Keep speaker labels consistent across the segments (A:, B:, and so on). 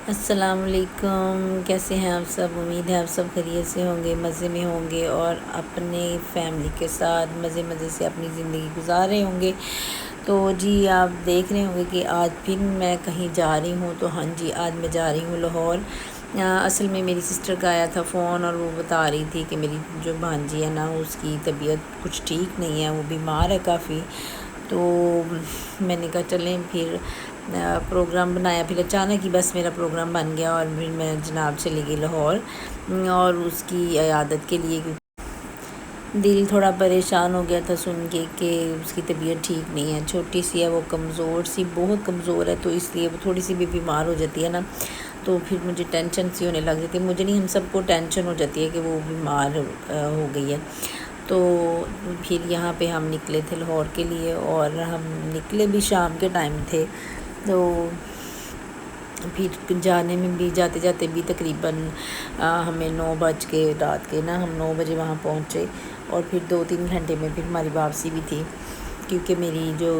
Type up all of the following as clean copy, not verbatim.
A: السلام علیکم، کیسے ہیں آپ سب؟ امید ہے آپ سب خیریت سے ہوں گے، مزے میں ہوں گے اور اپنے فیملی کے ساتھ مزے سے اپنی زندگی گزار رہے ہوں گے۔ تو جی آپ دیکھ رہے ہوں گے کہ آج پھر میں کہیں جا رہی ہوں۔ تو ہاں جی، آج میں جا رہی ہوں لاہور۔ اصل میں میری سسٹر کا آیا تھا فون اور وہ بتا رہی تھی کہ میری جو بھانجی ہے نا، اس کی طبیعت کچھ ٹھیک نہیں ہے، وہ بیمار ہے کافی۔ تو میں نے کہا چلیں پھر پروگرام بنایا، پھر اچانک ہی بس میرا پروگرام بن گیا اور پھر میں جناب چلی گئی لاہور اور اس کی عیادت کے لیے۔ دل تھوڑا پریشان ہو گیا تھا سن کے کہ اس کی طبیعت ٹھیک نہیں ہے، چھوٹی سی ہے، وہ کمزور سی، بہت کمزور ہے، تو اس لیے وہ تھوڑی سی بھی بیمار ہو جاتی ہے نا، تو پھر مجھے ٹینشن سی ہونے لگ جاتی ہے، مجھے نہیں، ہم سب کو ٹینشن ہو جاتی ہے کہ وہ بیمار ہو گئی ہے۔ تو پھر یہاں پہ ہم نکلے تھے لاہور کے لیے اور ہم نکلے بھی شام کے ٹائم تھے۔ تو پھر جانے میں بھی جاتے جاتے بھی تقریباً ہمیں 9 بج کے، رات کے نا، ہم 9 بجے وہاں پہنچے اور پھر 2-3 گھنٹے میں پھر ہماری واپسی بھی تھی، کیونکہ میری جو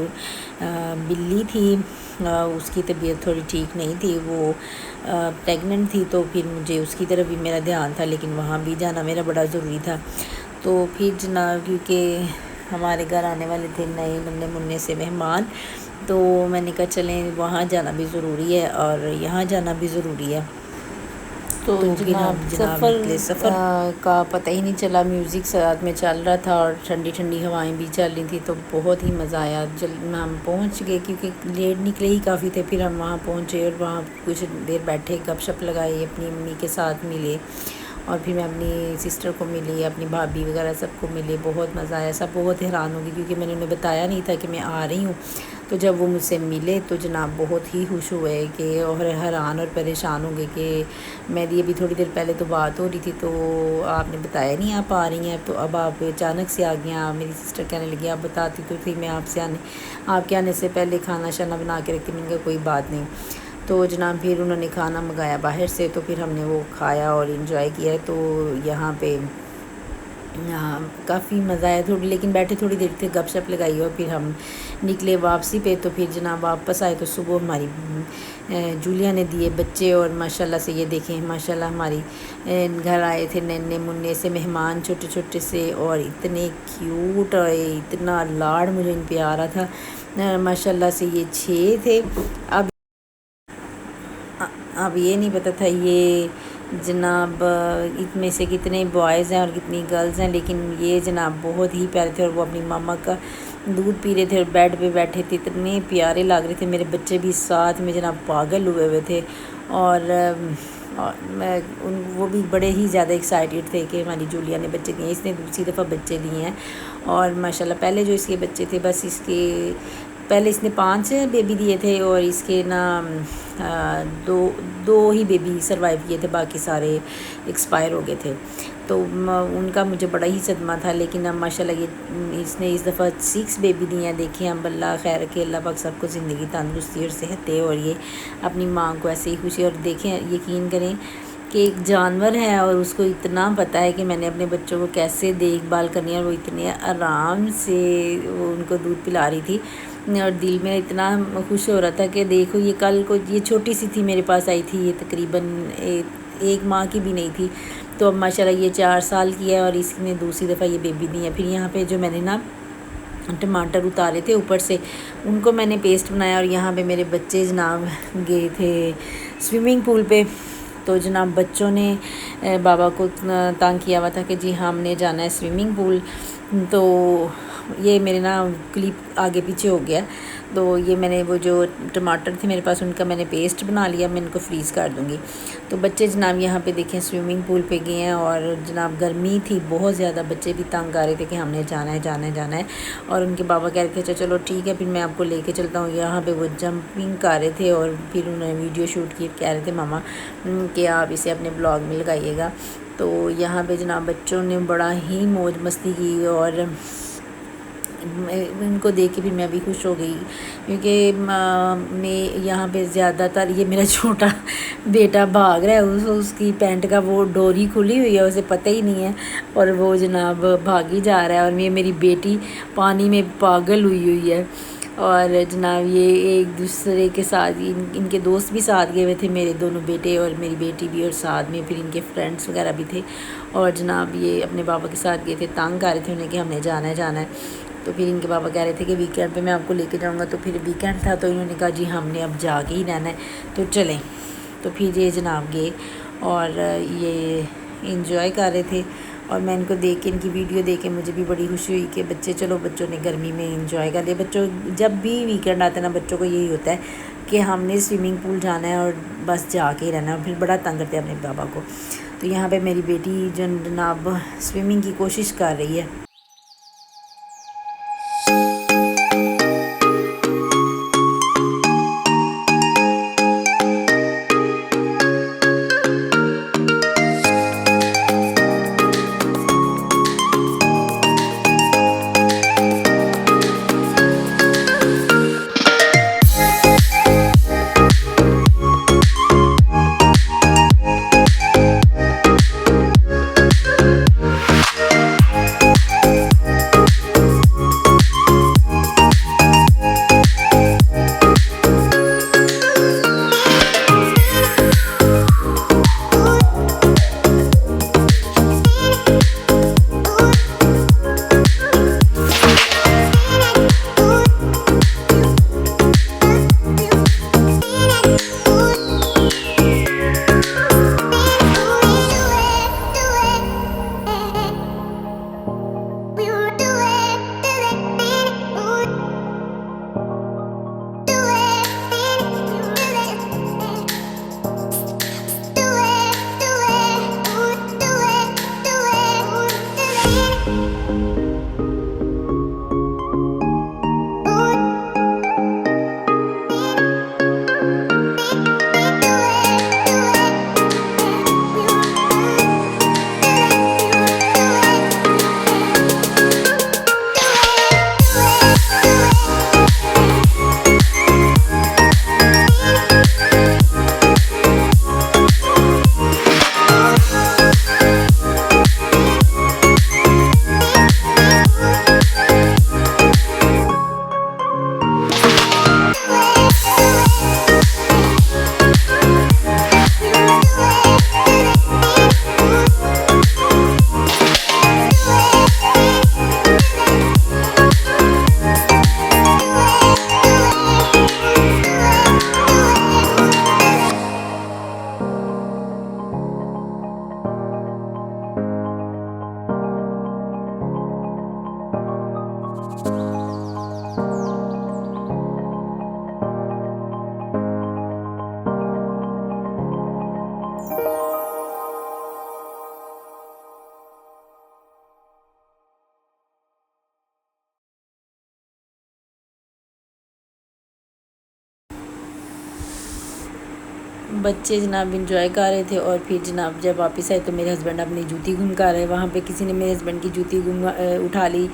A: بلی تھی اس کی طبیعت تھوڑی ٹھیک نہیں تھی، وہ پریگننٹ تھی، تو پھر مجھے اس کی طرف بھی میرا دھیان تھا، لیکن وہاں بھی جانا میرا بڑا ضروری تھا۔ تو پھر جناب، کیونکہ ہمارے گھر آنے والے تھے نئے ننے منع سے مہمان، تو میں نے کہا چلیں وہاں جانا بھی ضروری ہے اور یہاں جانا بھی ضروری ہے۔ تو پھر ہم جناب نکلے، سفر کا پتہ ہی نہیں چلا، میوزک ساتھ میں چل رہا تھا اور ٹھنڈی ٹھنڈی ہوائیں بھی چل رہی تھیں، تو بہت ہی مزہ آیا۔ ہم پہنچ گئے کیونکہ لیٹ نکلے ہی کافی تھے، پھر ہم وہاں پہنچے اور وہاں کچھ دیر بیٹھے، گپ شپ لگائی، اپنی امی کے ساتھ ملے اور پھر میں اپنی سسٹر کو ملی، اپنی بھابھی وغیرہ سب کو ملے، بہت مزہ آیا۔ سب بہت حیران ہو گئی کیونکہ میں نے انہیں بتایا نہیں تھا کہ میں آ رہی ہوں، تو جب وہ مجھ سے ملے تو جناب بہت ہی خوش ہوئے کہ، اور حیران اور پریشان ہو گئے کہ میری ابھی تھوڑی دیر پہلے تو بات ہو رہی تھی، تو آپ نے بتایا نہیں آپ آ رہی ہیں، تو اب آپ اچانک سے آ گئی ہیں۔ میری سسٹر کہنے لگی آپ بتاتی تو تھی، میں آپ کے آنے سے پہلے کھانا شانا بنا کے رکھتی، میں نے کہا کوئی بات نہیں۔ تو جناب پھر انہوں نے کھانا منگایا باہر سے، تو پھر ہم نے وہ کھایا اور انجوائے کیا۔ تو یہاں پہ کافی مزہ آیا تھوڑی، لیکن بیٹھے تھوڑی دیر تھے، گپ شپ لگائی اور پھر ہم نکلے واپسی پہ۔ تو پھر جناب واپس آئے تو صبح ہماری جولیا نے دیے بچے، اور ماشاءاللہ سے یہ دیکھیں، ماشاءاللہ ہماری گھر آئے تھے ننے منع سے مہمان، چھوٹے چھوٹے سے، اور اتنے کیوٹ اور اتنا لاڑ مجھے ان پہ آ رہا تھا۔ ماشاءاللہ سے یہ 6 تھے۔ اب یہ نہیں پتہ تھا یہ جناب اس میں سے کتنے بوائز ہیں اور کتنی گرلز ہیں، لیکن یہ جناب بہت ہی پیارے تھے اور وہ اپنی ماما کا دودھ پی رہے تھے اور بیڈ پہ بیٹھے تھے، اتنے پیارے لگ رہے تھے۔ میرے بچے بھی ساتھ میں جناب پاگل ہوئے تھے اور وہ بھی بڑے ہی زیادہ ایکسائٹیڈ تھے کہ ہماری جولیا نے بچے دیے ہیں۔ اس نے دوسری دفعہ بچے دیے ہیں اور ماشاءاللہ پہلے جو اس کے بچے تھے، بس اس کے پہلے اس نے 5 بیبی دیے تھے اور اس کے نا دو ہی بیبی سروائیو کیے تھے، باقی سارے ایکسپائر ہو گئے تھے۔ تو ان کا مجھے بڑا ہی صدمہ تھا، لیکن اب ماشاءاللہ یہ اس نے اس دفعہ 6 بیبی دیے ہیں۔ دیکھیں اب اللہ خیر رکھے، اللہ پاک سب کو زندگی تندرستی اور صحت دے اور یہ اپنی ماں کو ایسے ہی خوشی، اور دیکھیں یقین کریں کہ ایک جانور ہے اور اس کو اتنا پتہ ہے کہ میں نے اپنے بچوں کو کیسے دیکھ بھال کرنی ہے، اور وہ اتنے آرام سے وہ ان کو دودھ پلا رہی تھی، اور دل میں اتنا خوش ہو رہا تھا کہ دیکھو یہ کل کو یہ چھوٹی سی تھی، میرے پاس آئی تھی، یہ تقریباً 1 ماہ کی بھی نہیں تھی، تو اب ماشاءاللہ یہ 4 سال کی ہے اور اس نے دوسری دفعہ یہ بیبی دی ہے۔ پھر یہاں پہ جو میں نے نا ٹماٹر اتارے تھے اوپر سے، ان کو میں نے پیسٹ بنایا، اور یہاں پہ میرے بچے جناب گئے تھے سوئمنگ پول پہ، تو جناب بچوں نے بابا کو تنگ کیا ہوا تھا کہ جی ہم نے جانا ہے سوئمنگ پول، تو یہ میرے نا کلپ آگے پیچھے ہو گیا، تو یہ میں نے وہ جو ٹماٹر تھے میرے پاس ان کا میں نے پیسٹ بنا لیا، میں ان کو فریز کر دوں گی۔ تو بچے جناب یہاں پہ دیکھیں سوئمنگ پول پہ گئے ہیں، اور جناب گرمی تھی بہت زیادہ، بچے بھی تنگ آ رہے تھے کہ ہم نے جانا ہے جانا ہے جانا ہے، اور ان کے بابا کہہ رہے تھے چلو ٹھیک ہے پھر میں آپ کو لے کے چلتا ہوں۔ یہاں پہ وہ جمپنگ کر رہے تھے اور پھر انہوں نے ویڈیو شوٹ کی، کہہ رہے تھے ماما کہ آپ اسے اپنے بلاگ میں لگائیے گا۔ تو یہاں پہ جناب بچوں نے بڑا ہی موج مستی کی، اور ان کو دیکھ کے بھی میں بھی خوش ہو گئی، کیونکہ میں یہاں پہ زیادہ تر یہ میرا چھوٹا بیٹا بھاگ رہا ہے، اس کی پینٹ کا وہ ڈوری کھلی ہوئی ہے، اسے پتہ ہی نہیں ہے، اور وہ جناب بھاگی جا رہا ہے، اور میری بیٹی پانی میں پاگل ہوئی ہے۔ اور جناب یہ ایک دوسرے کے ساتھ ان کے دوست بھی ساتھ گئے ہوئے تھے، میرے دونوں بیٹے اور میری بیٹی بھی، اور ساتھ میں پھر ان کے فرینڈس وغیرہ بھی تھے، اور جناب یہ اپنے بابا کے ساتھ گئے تھے، تانگ آ رہے تھے انہیں کہ ہم نے جانا ہے، تو پھر ان کے بابا کہہ رہے تھے کہ ویکینڈ پہ میں آپ کو لے کے جاؤں گا، تو پھر ویکینڈ تھا تو انہوں نے کہا جی ہم نے اب جا کے ہی رہنا ہے تو چلیں، تو پھر یہ جناب گئے اور یہ انجوائے کر رہے تھے، اور میں ان کو دیکھ کے، ان کی ویڈیو دیکھ کے مجھے بھی بڑی خوشی ہوئی کہ بچوں نے گرمی میں انجوائے کر لیا۔ بچوں جب بھی ویکینڈ آتا ہے نا، بچوں کو یہی ہوتا ہے کہ ہم نے سوئمنگ پول جانا ہے اور بس جا کے ہی رہنا ہے، اور پھر بڑا تنگ کرتے ہیں اپنے بابا کو۔ تو یہاں پہ میری بیٹی جناب سوئمنگ کی کوشش کر رہی ہے۔ بچے جناب انجوائے کر رہے تھے، اور پھر جناب جب واپس آئے تو میرے ہسبینڈ اپنی جوتی گم کر رہے، وہاں پہ کسی نے میرے ہسبینڈ کی جوتی اٹھا لی،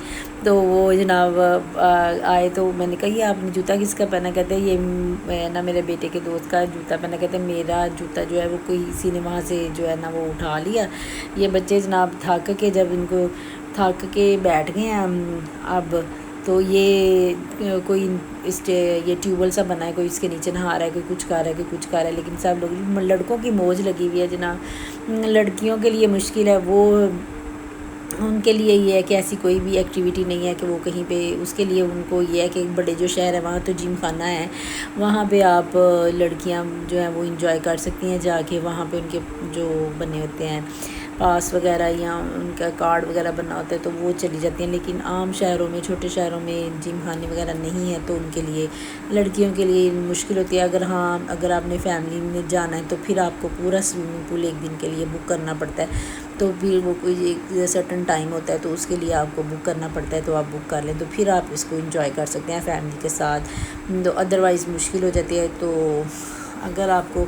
A: تو وہ جناب آئے تو میں نے کہا یہ آپ نے جوتا کس کا پہنا؟ کہتے ہیں یہ نا میرے بیٹے کے دوست کا جوتا پہنا، کہتے ہیں میرا جوتا جو ہے وہ کسی نے وہاں سے جو ہے نا وہ اٹھا لیا۔ یہ بچے جناب تھک کے، جب ان کو تھک کے بیٹھ گئے ہیں اب، تو یہ کوئی یہ ٹیوبل سا بنا ہے، کوئی اس کے نیچے نہا رہا ہے، کوئی کچھ کر رہا ہے، کوئی کچھ کر رہا ہے، لیکن سب لوگ، لڑکوں کی موج لگی ہوئی ہے جناب، لڑکیوں کے لیے مشکل ہے، وہ ان کے لیے یہ ہے کہ ایسی کوئی بھی ایکٹیویٹی نہیں ہے کہ وہ کہیں پہ، اس کے لیے ان کو یہ ہے کہ بڑے جو شہر ہے وہاں تو جم خانہ ہے، وہاں پہ آپ لڑکیاں جو ہیں وہ انجوائے کر سکتی ہیں جا کے، وہاں پہ ان کے جو بنے ہوتے ہیں پاس وغیرہ یا ان کا کارڈ وغیرہ بنا ہوتا ہے تو وہ چلی جاتی ہیں، لیکن عام شہروں میں، چھوٹے شہروں میں جم خانے وغیرہ نہیں ہے، تو ان کے لیے، لڑکیوں کے لیے مشکل ہوتی ہے۔ اگر آپ نے فیملی میں جانا ہے تو پھر آپ کو پورا سوئمنگ پول ایک دن کے لیے بک کرنا پڑتا ہے، تو پھر وہ کوئی ایک سرٹن ٹائم ہوتا ہے تو اس کے لیے آپ کو بک کرنا پڑتا ہے، تو آپ بک کر لیں تو پھر آپ اس کو انجوائے کر سکتے ہیں فیملی کے ساتھ، تو ادروائز مشکل ہو جاتی ہے۔ تو اگر آپ کو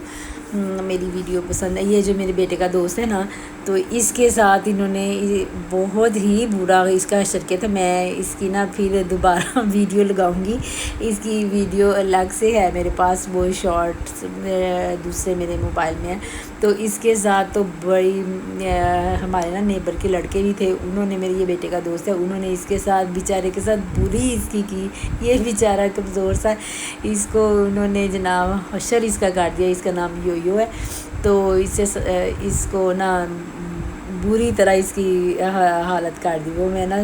A: میری ویڈیو پسند ہے. یہ جو میرے بیٹے کا دوست ہے نا تو اس کے ساتھ انہوں نے بہت ہی برا اس کا حشر کیا تھا. میں اس کی نا پھر دوبارہ ویڈیو لگاؤں گی. اس کی ویڈیو الگ سے ہے میرے پاس, وہ شارٹس دوسرے میرے موبائل میں ہے. تو اس کے ساتھ تو بڑی ہمارے نا نیبر کے لڑکے بھی تھے, انہوں نے میرے یہ بیٹے کا دوست ہے, انہوں نے اس کے ساتھ بیچارے کے ساتھ بری اس کی. یہ بیچارہ کمزور سا, اس کو انہوں نے جناب حشر اس کا کاٹ دیا. اس کا نام یو ہے. تو اس کو نا بری طرح اس کی حالت کاٹ دی. وہ میں نا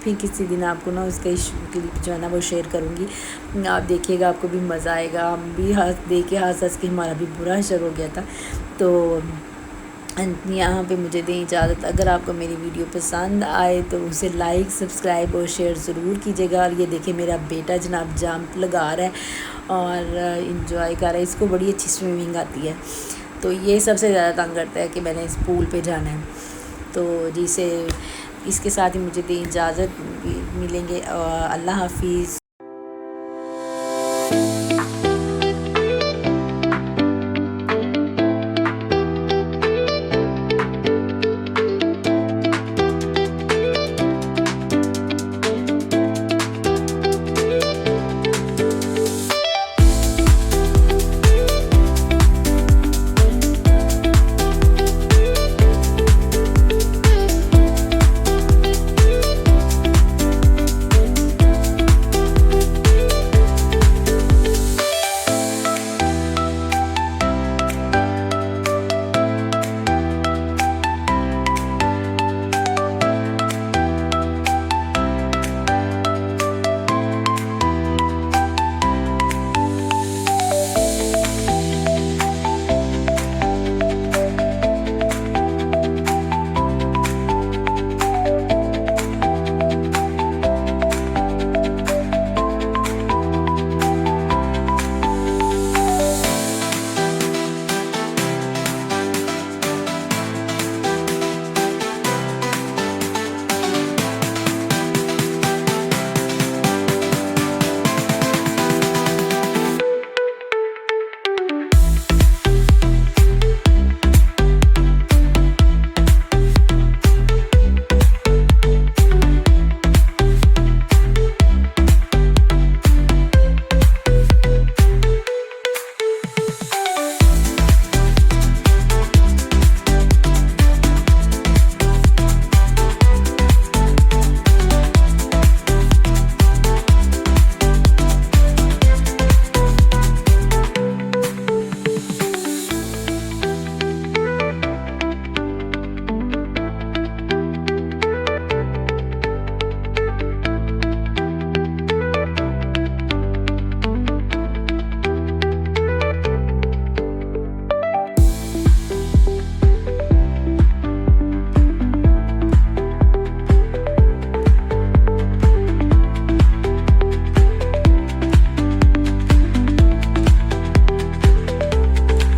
A: پھر کسی دن آپ کو نا اس کا کلپ جو ہے نا وہ شیئر کروں گی, آپ دیکھیے گا, آپ کو بھی مزہ آئے گا. ہم بھی دیکھ کے ہنس کے ہمارا بھی برا حشر ہو گیا تھا. تو یہاں پہ مجھے دیں اجازت. اگر آپ کو میری ویڈیو پسند آئے تو اسے لائک, سبسکرائب اور شیئر ضرور کیجیے گا. اور یہ دیکھیں میرا بیٹا جناب جمپ لگا رہا ہے اور انجوائے کر رہا ہے. اس کو بڑی اچھی سوئمنگ آتی ہے. تو یہ سب سے زیادہ تنگ کرتا ہے کہ میں نے اس پول پہ جانا ہے. تو جسے اس کے ساتھ ہی مجھے دیں اجازت, ملیں گے. اللہ حافظ.